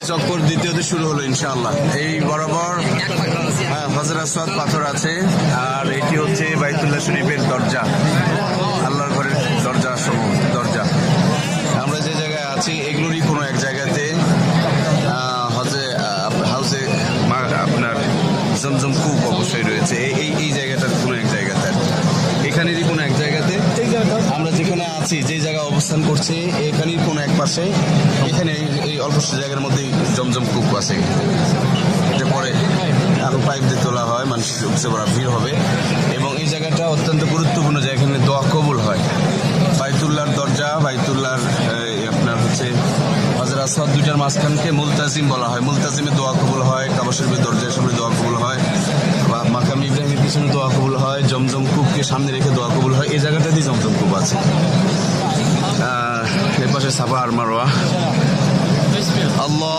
চক্কর দ্বিতীয়তে শুরু হলো ইনশাআল্লাহ। এই বরাবর হজর আসওয়াদ পাথর আছে, আর এটি হচ্ছে বাইতুল্লাহ শরীফের দরজা, আল্লাহর ঘরের দরজা সমূহ দরজা। আমরা যে জায়গায় আছি এগুলোরই কোনো এক জায়গাতে হাউসে আপনার জমজম কূপ অবশ্যই রয়েছে। এই জায়গাটার কোনো এক জায়গাতে, এখানেরই কোনো এক জায়গাতে আমরা যেখানে আছি, যে জায়গায় অবস্থান করছি এখানেই কোনো এক পাশে, এখানে এই অল্প জায়গার মধ্যেই জমজম কূপ আছে। এটা পরে আরো পাইপ দিয়ে তোলা হয়, মানুষের উপচে পড়া ভিড় হবে। এবং এই জায়গাটা অত্যন্ত গুরুত্বপূর্ণ, যে এখানে দোয়া কবুল হয়। বাইতুল্লাহর দরজা, বাইতুল্লাহর আপনার হচ্ছে হজর আসওয়াদ দুইটার মাঝখানকে মুলতাজিম বলা হয়। মুলতাজিমে দোয়া কবুল হয়, কাবা শরীফের দরজার সামনে দোয়া কবুল হয়, বা মাকাম ইব্রাহিমের পিছনে দোয়া কবুল হয়, জমজম কূপকে সামনে রেখে দোয়া কবুল হয়। এই জায়গাটাতেই জমজম কূপ আছে। এর পাশে সাফা আর মারওয়া। আল্লাহ